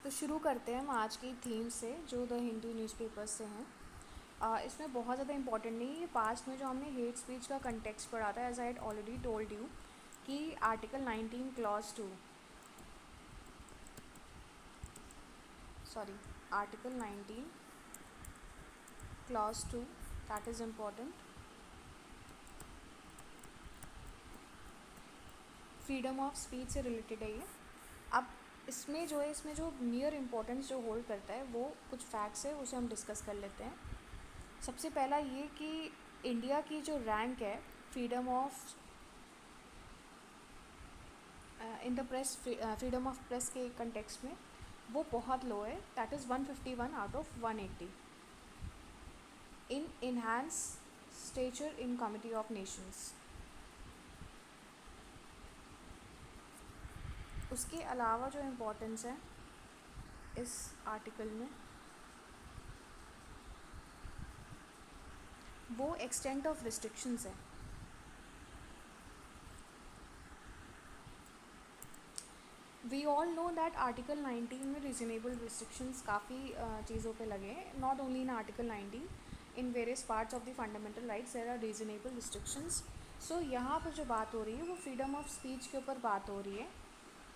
तो शुरू करते हैं हम आज की थीम से जो द हिंदू न्यूज़पेपर से हैं। इसमें बहुत ज़्यादा इंपॉर्टेंट नहीं है। पास्ट में जो हमने हेट स्पीच का कंटेक्स्ट पढ़ा था, as I had already told you कि article 19 clause 2, sorry, article 19 clause 2, that is important. Freedom of speech से रिलेटेड है ये। अब इसमें जो नियर इम्पोर्टेंस जो होल्ड करता है वो कुछ फैक्ट्स है, उसे हम डिस्कस कर लेते हैं। सबसे पहला ये कि इंडिया की जो रैंक है freedom of in the press, freedom of press के कंटेक्स्ट में वो बहुत लो है। That is 151 out of 180 in enhance stature in comity of nations. उसके अलावा जो इम्पोर्टेंस है इस आर्टिकल में वो एक्सटेंट ऑफ रिस्ट्रिक्शंस है। We all know that article 19 में रीजनेबल रिस्ट्रिक्शंस काफ़ी चीज़ों पे लगे हैं। Not only in article 19, in various parts of the fundamental rights there are reasonable restrictions. So यहाँ पर जो बात हो रही है वो फ्रीडम ऑफ स्पीच के ऊपर बात हो रही है।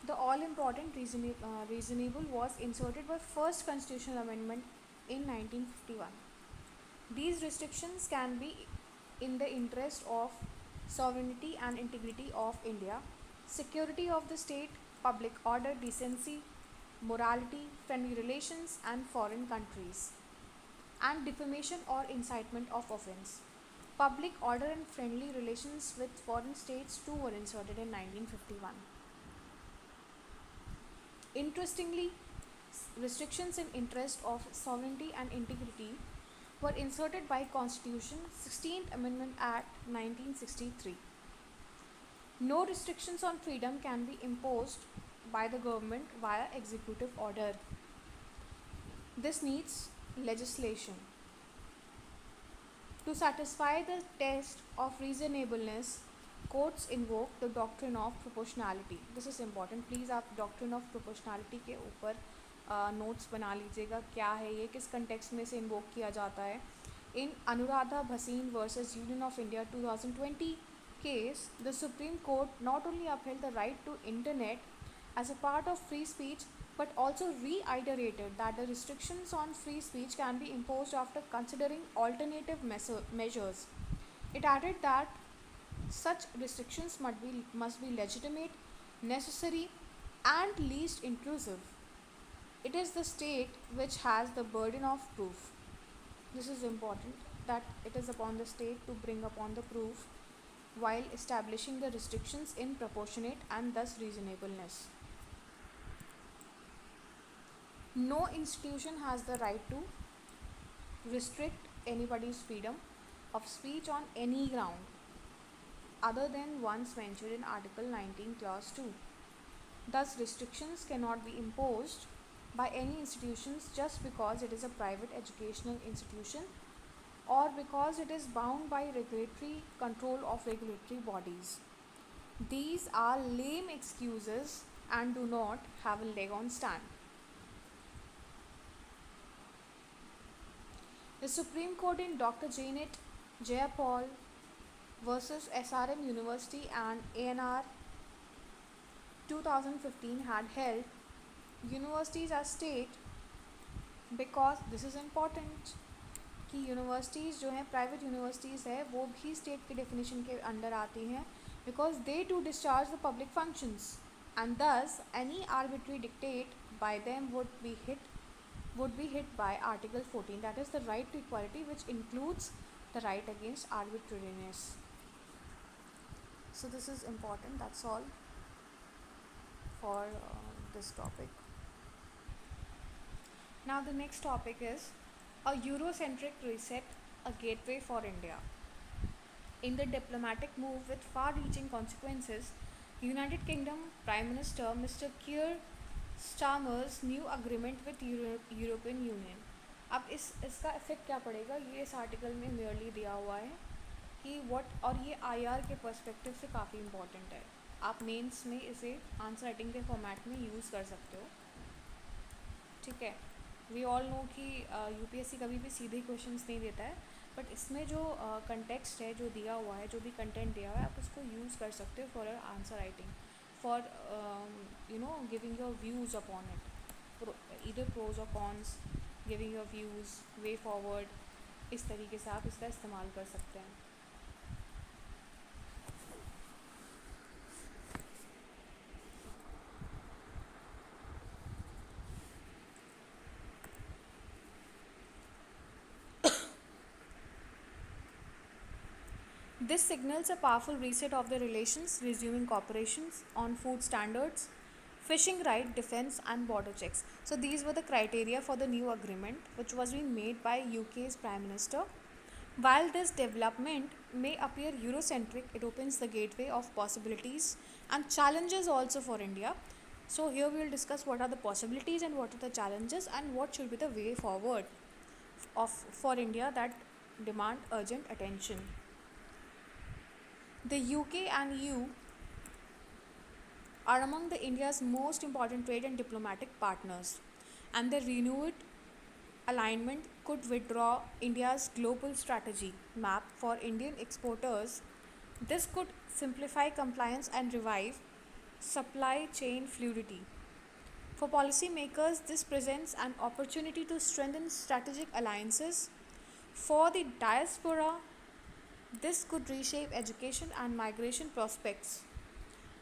The all important reasonable was inserted by first constitutional amendment in 1951. These restrictions can be in the interest of sovereignty and integrity of India, security of the state, public order, decency, morality, friendly relations and foreign countries, and defamation or incitement of offense. Public order and friendly relations with foreign states too were inserted in 1951. Interestingly, restrictions in interest of sovereignty and integrity were inserted by Constitution 16th Amendment Act 1963. No restrictions on freedom can be imposed by the government via executive order. This needs legislation. To satisfy the test of reasonableness, courts invoke the doctrine of proportionality. This is important. Please आप doctrine of proportionality के ऊपर notes बना लीजिएगा, क्या है ये, किस context में से इन्वोक किया जाता है। In Anuradha Bhasin versus Union of India 2020 case, the Supreme Court not only upheld the right to internet as a part of free speech but also reiterated that the restrictions on free speech can be imposed after considering alternative measures. It added that such restrictions must be legitimate, necessary, and least intrusive. It is the state which has the burden of proof. This is important, that it is upon the state to bring upon the proof while establishing the restrictions in proportionate and thus reasonableness. No institution has the right to restrict anybody's freedom of speech on any ground other than ones mentioned in Article 19 Clause 2. Thus, restrictions cannot be imposed by any institutions just because it is a private educational institution or because it is bound by regulatory control of regulatory bodies. These are lame excuses and do not have a leg on stand. The Supreme Court in Dr. Janet Jayapal versus SRM University and ANR 2015 had held universities as state because this is important कि universities जो हैं, private universities है, वो भी state के definition के under आती हैं because they to discharge the public functions and thus any arbitrary dictate by them would be hit by Article 14, that is the right to equality, which includes the right against arbitrariness. So this is important. That's all for this topic. Now the next topic is a Eurocentric reset, a gateway for India. In the diplomatic move with far-reaching consequences, United Kingdom Prime Minister Mr. Keir Starmer's new agreement with European Union. अब इसका effect क्या पड़ेगा, ये इस article में merely दिया हुआ है कि व्हाट, और ये आईआर के पर्सपेक्टिव से काफ़ी इम्पॉर्टेंट है। आप मेंस में इसे आंसर राइटिंग के फॉर्मेट में यूज़ कर सकते हो। ठीक है, वी ऑल नो कि यूपीएससी कभी भी सीधे क्वेश्चंस नहीं देता है, बट इसमें जो कंटेक्स्ट है, जो दिया हुआ है, जो भी कंटेंट दिया हुआ है, आप उसको यूज़ कर सकते हो for answer writing, for giving your views upon it, इधर प्रोज और cons, giving your views, way forward, इस तरीके से आप इसका इस्तेमाल कर सकते हैं. This signals a powerful reset of the relations, resuming cooperations on food standards, fishing right, defense, and border checks. So these were the criteria for the new agreement, which was being made by UK's Prime Minister. While this development may appear Eurocentric, it opens the gateway of possibilities and challenges also for India. So here we will discuss what are the possibilities and what are the challenges and what should be the way forward for India that demand urgent attention. The UK and EU are among the India's most important trade and diplomatic partners, and the renewed alignment could withdraw India's global strategy map for Indian exporters. This could simplify compliance and revive supply chain fluidity. For policymakers, this presents an opportunity to strengthen strategic alliances. For the diaspora, this could reshape education and migration prospects.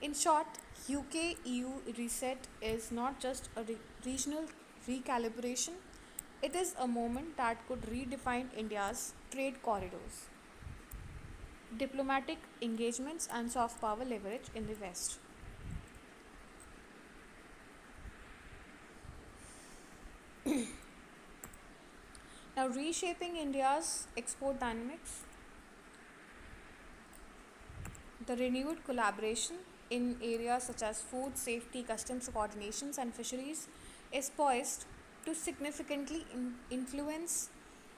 In short, UK EU reset is not just a regional recalibration, it is a moment that could redefine India's trade corridors, diplomatic engagements, and soft power leverage in the West. Now, reshaping India's export dynamics, the renewed collaboration in areas such as food safety, customs coordinations, and fisheries is poised to significantly influence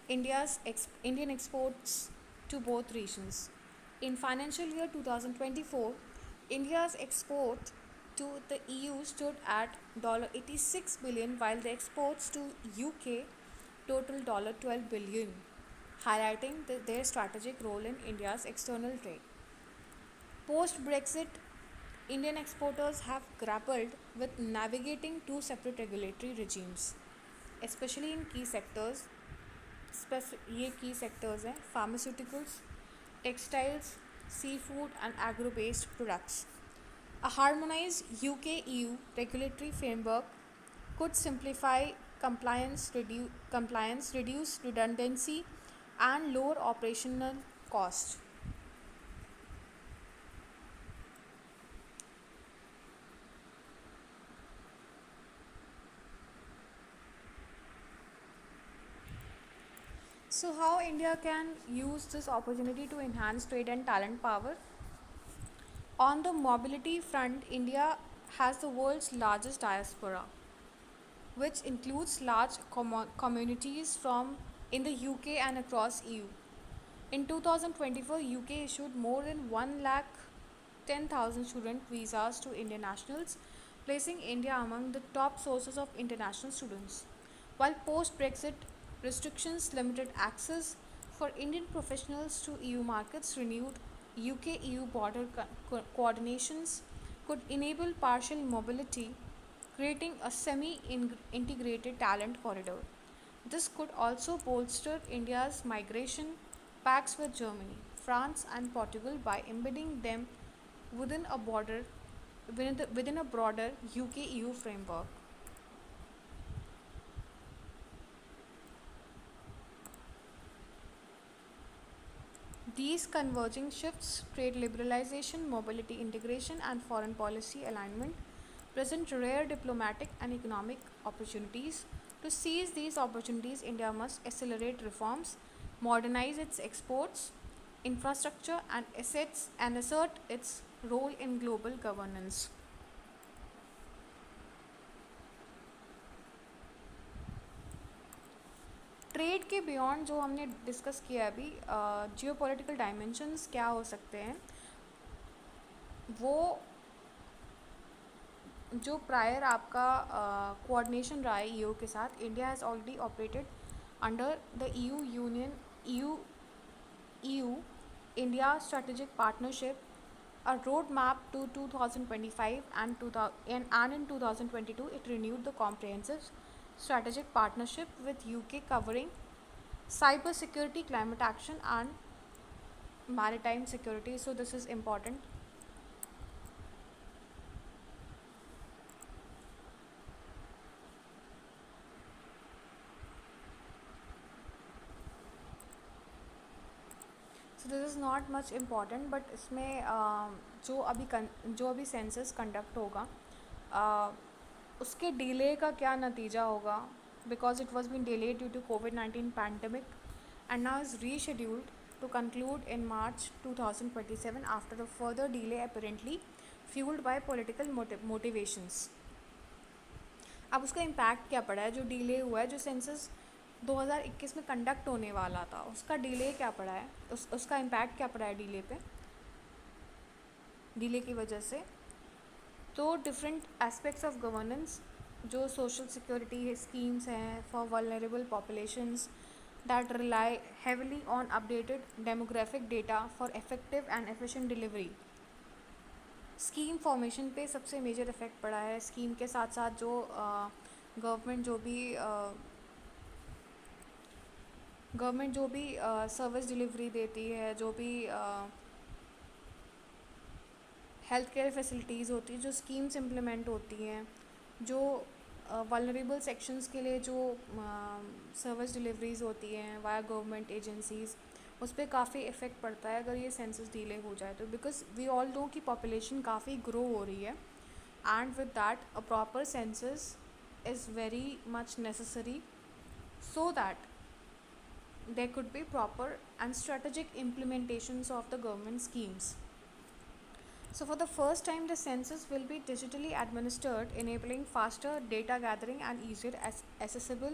Indian exports to both regions. In financial year 2024, India's export to the EU stood at $86 billion, while the exports to UK totaled $12 billion, highlighting their strategic role in India's external trade. Post Brexit, Indian exporters have grappled with navigating two separate regulatory regimes, especially in key sectors. ये key sectors हैं pharmaceuticals, textiles, seafood, and agro-based products. A harmonized UK-EU regulatory framework could simplify compliance, reduce redundancy, and lower operational costs. So, how India can use this opportunity to enhance trade and talent power? On the mobility front, India has the world's largest diaspora, which includes large communities from in the UK and across EU. In 2024, UK issued more than 1 lakh 10,000 student visas to Indian nationals, placing India among the top sources of international students. While post Brexit restrictions limited access for Indian professionals to EU markets, renewed UK EU border coordinations could enable partial mobility, creating a semi integrated talent corridor. This could also bolster India's migration pacts with Germany, France, and Portugal by embedding them within a border within a broader UK EU framework. These converging shifts, trade liberalization, mobility integration, and foreign policy alignment, present rare diplomatic and economic opportunities. To seize these opportunities, India must accelerate reforms, modernize its exports, infrastructure, and assets, and assert its role in global governance. Trade के beyond जो हमने discuss किया अभी, जियो political dimensions क्या हो सकते हैं, वो जो प्रायर आपका कोऑर्डिनेशन रहा है ईयू के साथ, India has already operated under the EU union, EU EU India strategic partnership, a roadmap to 2025 and in 2022 it renewed the comprehensive strategic partnership with UK covering cyber security, climate action and maritime security. So this is important. So this is not much important, but इसमें जो अभी census conduct होगा, उसके delay का क्या नतीजा होगा, because it was been delayed due to कोविड-19 pandemic and now is rescheduled to conclude in March 2027 after a further delay apparently fueled by political motivations. अब उसका इम्पैक्ट क्या पड़ा है, जो डिले हुआ है, जो सेंसस 2021 में कंडक्ट होने वाला था, उसका डिले क्या पड़ा है, उसका इम्पैक्ट क्या पड़ा है डिले की वजह से. तो डिफरेंट एस्पेक्ट्स ऑफ गवर्नेंस, जो सोशल सिक्योरिटी स्कीम्स हैं for vulnerable populations that rely heavily on updated demographic data for effective and efficient delivery. Scheme formation पे सबसे मेजर इफ़ेक्ट पड़ा है. स्कीम के साथ साथ जो गवर्नमेंट जो भी सर्विस डिलीवरी देती है, जो भी हेल्थ केयर फैसिलिटीज़ होती है, जो स्कीम्स इम्प्लीमेंट होती हैं, जो वल्नरेबल सेक्शंस के लिए जो सर्विस डिलीवरीज होती हैं वाया गवर्नमेंट एजेंसीज़, उस पर काफ़ी इफ़ेक्ट पड़ता है अगर ये सेंसस डिले हो जाए तो. बिकॉज वी ऑल नो कि पॉपुलेशन काफ़ी ग्रो हो रही है, and with that a proper census is very much necessary so that there could be proper and strategic implementations of the government schemes. So for the first time, the census will be digitally administered, enabling faster data gathering and easier accessible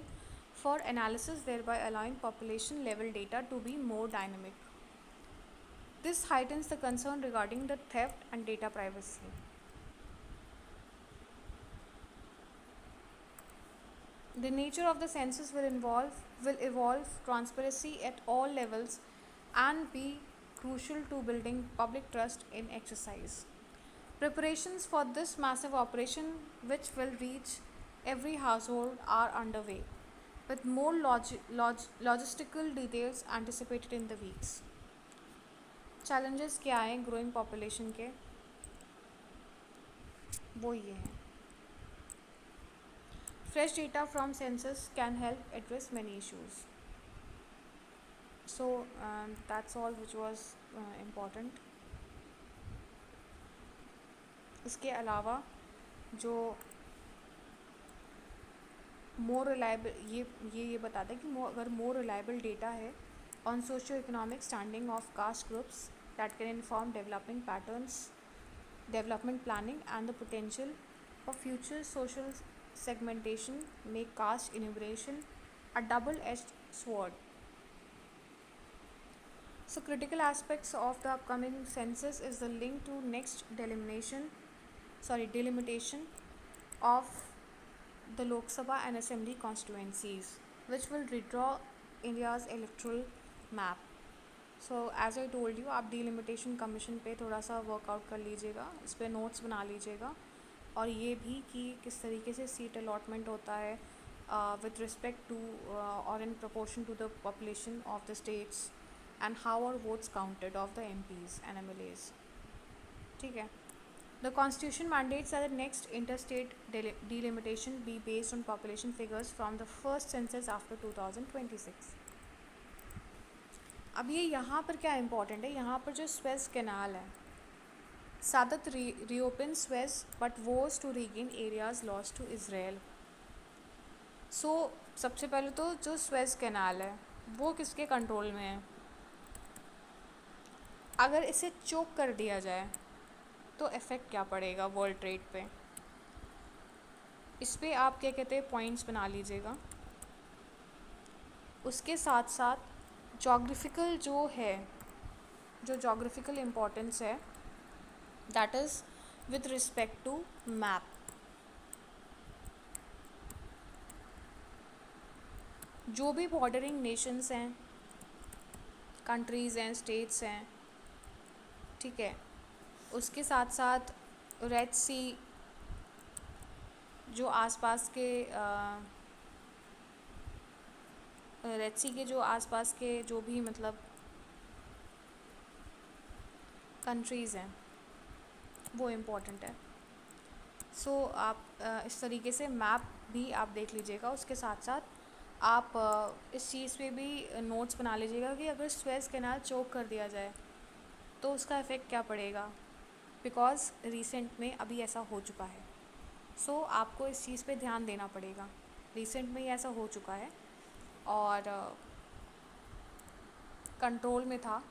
for analysis, thereby allowing population level data to be more dynamic. This heightens the concern regarding the theft and data privacy. The nature of the census will evolve transparency at all levels and be crucial to building public trust in exercise. Preparations for this massive operation, which will reach every household, are underway, with more logistical details anticipated in the weeks. Challenges क्या हैं growing population के, वो ये हैं. Fresh data from census can help address many issues. So that's all which was important. इसके अलावा जो more reliable ये बताता है कि अगर मोर रिलायबल डेटा है on socio economic standing of caste groups that can inform development patterns, development planning and the potential for future social segmentation make caste enumeration a double-edged sword. So critical aspects of the upcoming census is the link to next delimitation of the Lok Sabha and Assembly constituencies, which will redraw India's electoral map. So as I told you, आप delimitation commission पे थोड़ा सा workout कर लीजिएगा, इस पर notes बना लीजिएगा, और ये भी कि किस तरीके से सीट अलॉटमेंट होता है with respect to or in proportion to the population of the states, and how are votes counted of the MPs and MLAs. ठीक है. The constitution mandates that the next interstate delimitation be based on population figures from the first census after 2026. अब ये यहाँ पर क्या important है, यहाँ पर जो स्वेज कैनाल है, Sadat reopened Suez but vows to regain areas lost to Israel. So सबसे पहले तो जो स्वेज कैनाल है वो किसके कंट्रोल में है. अगर इसे चोक कर दिया जाए तो इफ़ेक्ट क्या पड़ेगा वर्ल्ड ट्रेड पे. इस पे आप क्या कहते हैं पॉइंट्स बना लीजिएगा. उसके साथ साथ जोग्राफिकल जो जोग्राफिकल इम्पोर्टेंस है, that is with respect to map. जो भी बॉर्डरिंग नेशंस हैं, कंट्रीज़ हैं, स्टेट्स हैं, ठीक है, उसके साथ साथ रेड सी, जो आसपास के रेड सी के जो आसपास के जो भी मतलब कंट्रीज़ हैं, वो इम्पोर्टेंट है। आप इस तरीके से मैप भी आप देख लीजिएगा। उसके साथ साथ आप इस चीज़ पे भी नोट्स बना लीजिएगा कि अगर स्वेज कैनाल चोक कर दिया जाए तो उसका इफ़ेक्ट क्या पड़ेगा, बिकॉज़ रिसेंट में अभी ऐसा हो चुका है। आपको इस चीज़ पे ध्यान देना पड़ेगा। रिसेंट में ही ऐसा हो चुका है और कंट्रोल में था,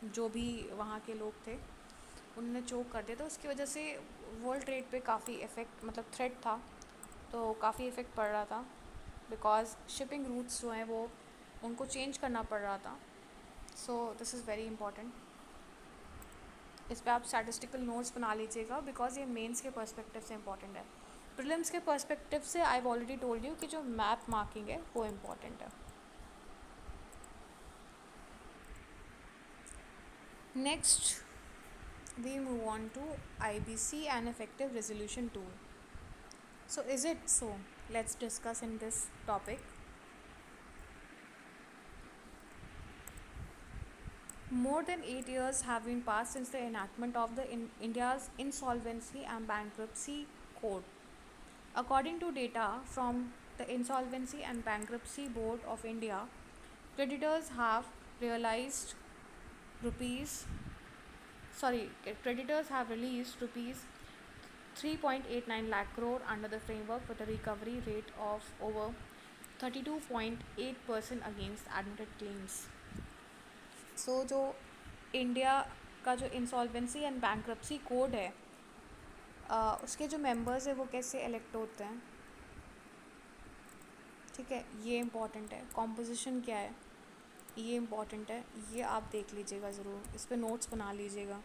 जो भी वहाँ के लोग थे उन्होंने चोक कर दिया, तो उसकी वजह से वर्ल्ड ट्रेड पे काफ़ी इफ़ेक्ट मतलब थ्रेट था, तो काफ़ी इफ़ेक्ट पड़ रहा था, बिकॉज़ शिपिंग रूट्स जो हैं वो उनको चेंज करना पड़ रहा था। This is very important. इस पे आप स्टैटिस्टिकल नोट्स बना लीजिएगा, बिकॉज ये मेंस के पर्सपेक्टिव से इंपॉर्टेंट है। प्रीलिम्स के पर्सपेक्टिव से आई ऑलरेडी टोल्ड यू कि जो मैप मार्किंग है वो इम्पॉर्टेंट है। Next we move on to IBC and effective resolution tool. So is it so? Let's discuss in this topic. More than 8 years have been passed since the enactment of the India's Insolvency and Bankruptcy Code. According to data from the Insolvency and Bankruptcy Board of India, creditors have realized rupees sorry creditors have released rupees 3.89 lakh crore under the framework with a recovery rate of over 32.8% against admitted claims. जो India का जो insolvency and bankruptcy code है, उसके जो members है वो कैसे elect होते हैं, ठीक है, ये इम्पॉर्टेंट है। कॉम्पोजिशन क्या है, ये इम्पॉर्टेंट है, ये आप देख लीजिएगा ज़रूर, इस पर नोट्स बना लीजिएगा।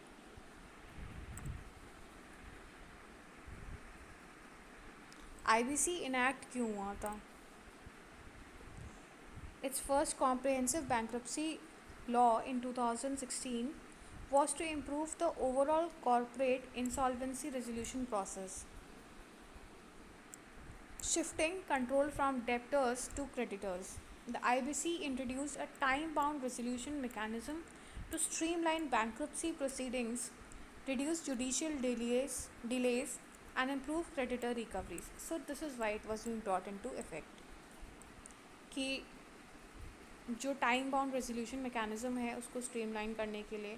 आईबीसी इनैक्ट क्यों हुआ था? Its first comprehensive bankruptcy law in 2016 was to improve the overall corporate insolvency resolution process, shifting control from debtors to creditors. The IBC introduced a time bound resolution mechanism to streamline bankruptcy proceedings, reduce judicial delays and improve creditor recoveries. So, this is why it was being brought into effect. कि जो time bound resolution mechanism है उसको streamline करने के लिए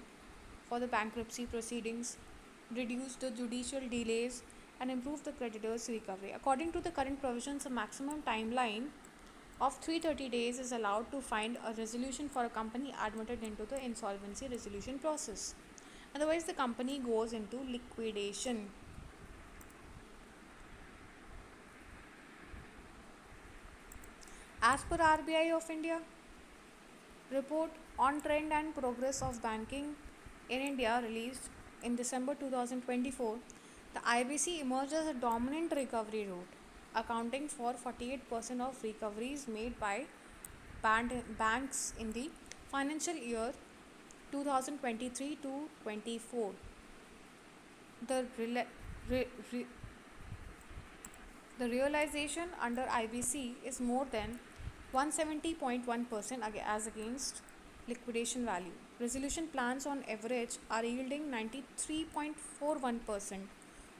for the bankruptcy proceedings, reduce the judicial delays and improve the creditor's recovery. According to the current provisions, a maximum timeline of 330 days is allowed to find a resolution for a company admitted into the insolvency resolution process. Otherwise, the company goes into liquidation. As per RBI of India, report on trend and progress of banking in India released in December 2024, the IBC emerged as a dominant recovery route, accounting for 48% of recoveries made by banks in the financial year 2023 to 24. The, rela- re- re- the realization under IBC is more than 170.1% as against liquidation value. Resolution plans on average are yielding 93.41%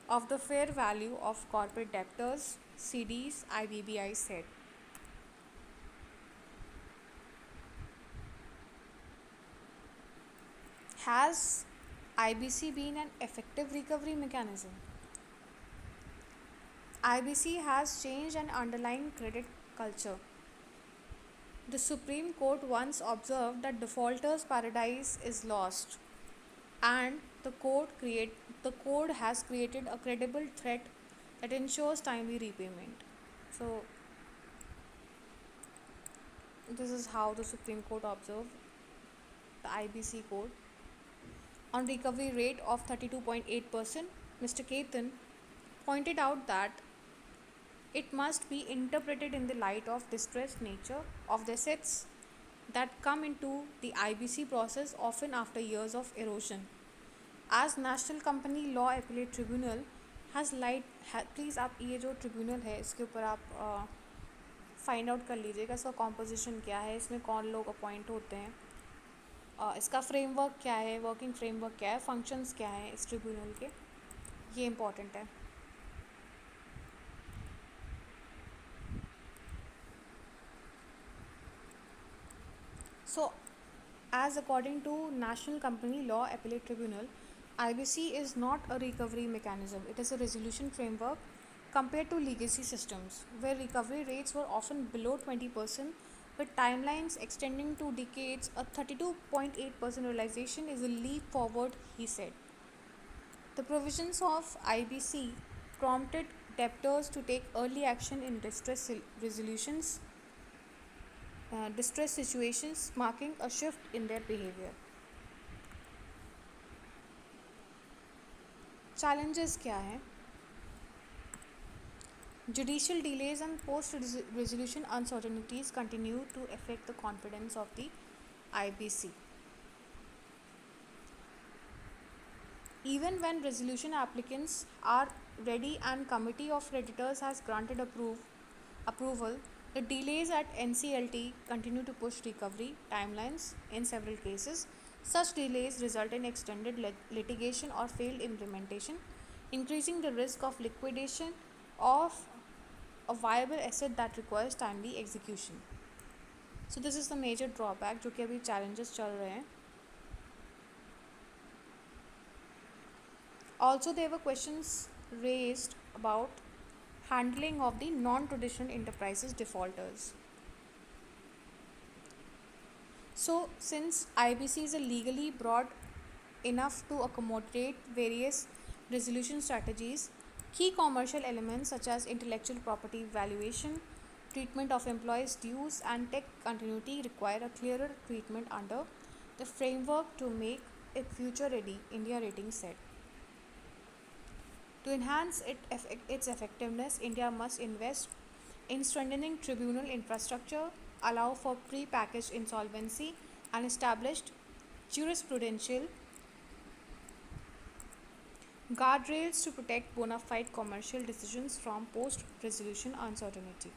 of the fair value of corporate debtors, CDs, IBBI said. Has IBC been an effective recovery mechanism? IBC has changed an underlying credit culture. The Supreme Court once observed that defaulters' paradise is lost, and the code has created a credible threat that ensures timely repayment. So this is how the Supreme Court observed the IBC code. On recovery rate of 32.8%, Mr. Ketan pointed out that It must be interpreted in the light of distressed nature of the assets that come into the IBC process often after years of erosion. As national company law appellate tribunal has please आप ये जो tribunal है इसके ऊपर आप find out कर लीजिएगा इसका कॉम्पोजिशन क्या है, इसमें कौन लोग अपॉइंट होते हैं, इसका फ्रेमवर्क क्या है, वर्किंग फ्रेमवर्क क्या है, फंक्शंस क्या है इस ट्रिब्यूनल के, ये इम्पॉर्टेंट है. So, as according to National Company Law Appellate Tribunal, IBC is not a recovery mechanism. It is a resolution framework compared to legacy systems, where recovery rates were often below 20%, with timelines extending to decades. A 32.8% realization is a leap forward, he said. The provisions of IBC prompted debtors to take early action in distress situations, marking a shift in their behavior. Challenges क्या हैं? Judicial delays and post-resolution uncertainties continue to affect the confidence of the IBC. Even when resolution applicants are ready and committee of creditors has granted approval, the delays at NCLT continue to push recovery timelines in several cases. Such delays result in extended litigation or failed implementation, increasing the risk of liquidation of a viable asset that requires timely execution. So this is the major drawback जो कि अभी challenges चल रहे हैं. Also, there were questions raised about handling of the non-traditional enterprises defaulters. So, since IBC is a legally broad enough to accommodate various resolution strategies, key commercial elements such as intellectual property valuation, treatment of employees' dues, and tech continuity require a clearer treatment under the framework to make it future ready, India rating said. To enhance its effectiveness, India must invest in strengthening tribunal infrastructure, allow for pre-packaged insolvency, and established jurisprudential guardrails to protect bona fide commercial decisions from post-resolution uncertainty.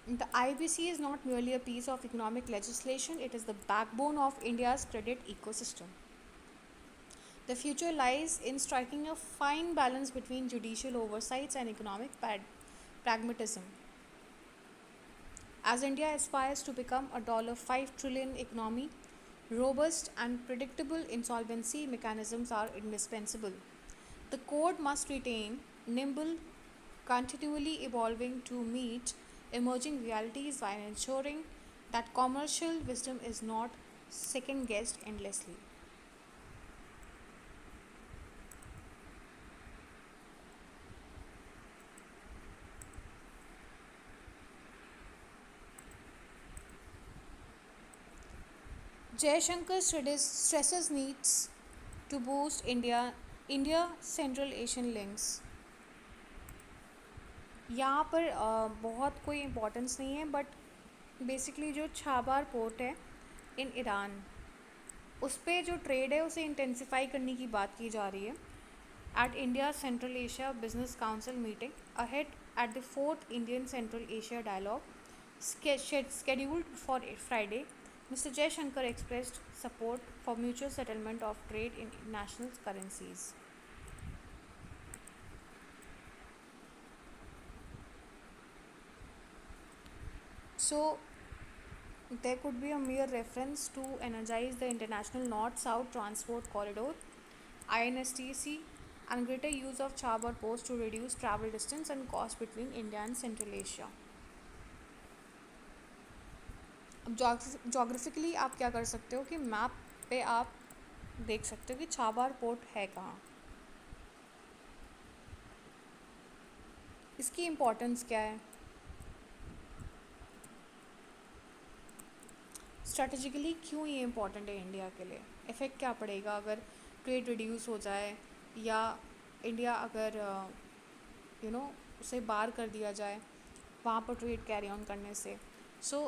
The IBC is not merely a piece of economic legislation, it is the backbone of India's credit ecosystem. The future lies in striking a fine balance between judicial oversights and economic pragmatism. As India aspires to become a $5 trillion economy, robust and predictable insolvency mechanisms are indispensable. The code must retain nimble, continually evolving to meet emerging realities while ensuring that commercial wisdom is not second guessed endlessly. Jaishankar stresses needs to boost India Central Asian links. यहाँ पर बहुत कोई importance नहीं है, but basically जो Chabahar port है in Iran, उस पर जो ट्रेड है उसे इंटेंसिफाई करने की बात की जा रही है. At India Central Asia Business Council meeting ahead at the 4th Indian Central Asia Dialogue scheduled for Friday, Mr. Jaishankar expressed support for mutual settlement of trade in national currencies. So, there could be a mere reference to energize the international north-south transport corridor, INSTC, and greater use of Chabad ports to reduce travel distance and cost between India and Central Asia. अब geographically आप क्या कर सकते हो कि map पे आप देख सकते हो कि छाबार पोर्ट है कहाँ. इसकी इम्पोर्टेंस क्या है, स्ट्रैटेजिकली क्यों ये इम्पोर्टेंट है इंडिया के लिए, इफ़ेक्ट क्या पड़ेगा अगर ट्रेड रिड्यूस हो जाए, या इंडिया अगर उसे बाहर कर दिया जाए वहाँ पर ट्रेड कैरी ऑन करने से। सो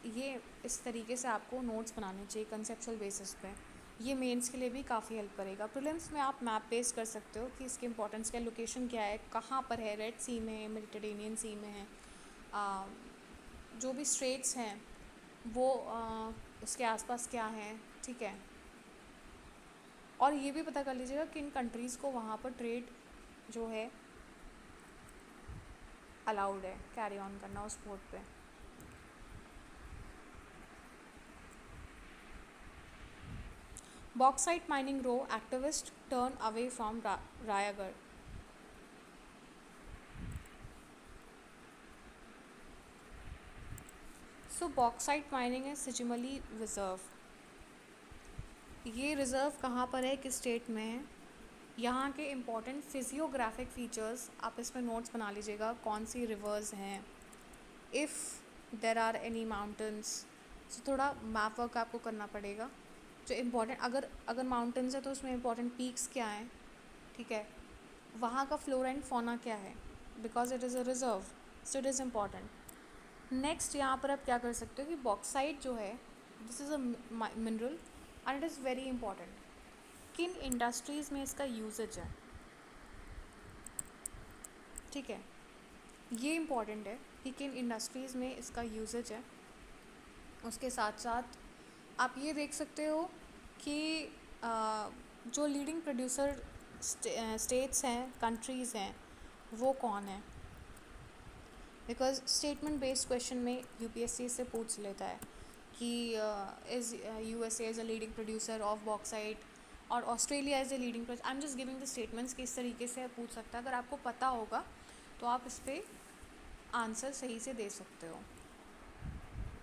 ये इस तरीके से आपको नोट्स बनाने चाहिए कंसेप्चुअल बेसिस पे। ये मेंस के लिए भी काफ़ी हेल्प करेगा। प्रीलिम्स में आप मैप बेस कर सकते हो कि इसकी इंपॉर्टेंस क्या, लोकेशन क्या है, कहाँ पर है, रेड सी में है, मेडिटेरेनियन सी में है, आ, जो भी स्ट्रेट्स हैं वो उसके आसपास क्या हैं, ठीक है। और ये भी पता कर लीजिएगा कि इन कंट्रीज़ को वहाँ पर ट्रेड जो है अलाउड है कैरी ऑन करना उस पोर्ट पे। Bauxite mining row activist turn away from Rayagada. So bauxite mining है सिचिमली रिजर्व। ये रिज़र्व कहाँ पर है, किस स्टेट में है, यहाँ के इम्पॉर्टेंट फिजियोग्राफिक फीचर्स आप इसमें नोट्स बना लीजिएगा, कौन सी रिवर्स हैं, if there are any mountains. So थोड़ा मैप वर्क आपको करना पड़ेगा। जो इम्पॉर्टेंट अगर माउंटेन्स है तो उसमें इम्पॉर्टेंट पीक्स क्या हैं, ठीक है, वहाँ का फ्लोरा एंड फौना क्या है, because it is a reserve, so it is important. Next यहाँ पर आप क्या कर सकते हो कि बॉक्साइट जो है this is a mineral and it is very important. किन इंडस्ट्रीज़ में इसका यूजेज है, ठीक है, ये इम्पॉर्टेंट है कि किन इंडस्ट्रीज़ में इसका यूजेज है। उसके साथ साथ आप ये देख सकते हो कि जो लीडिंग प्रोड्यूसर स्टेट्स हैं, कंट्रीज़ हैं, वो कौन है, बिकॉज स्टेटमेंट बेस्ड क्वेश्चन में यूपीएससी से पूछ लेता है कि is USA as a leading producer of bauxite और Australia as a leading producer. I am just giving the statements कि इस तरीके से पूछ सकता है। अगर आपको पता होगा तो आप इस पर आंसर सही से दे सकते हो।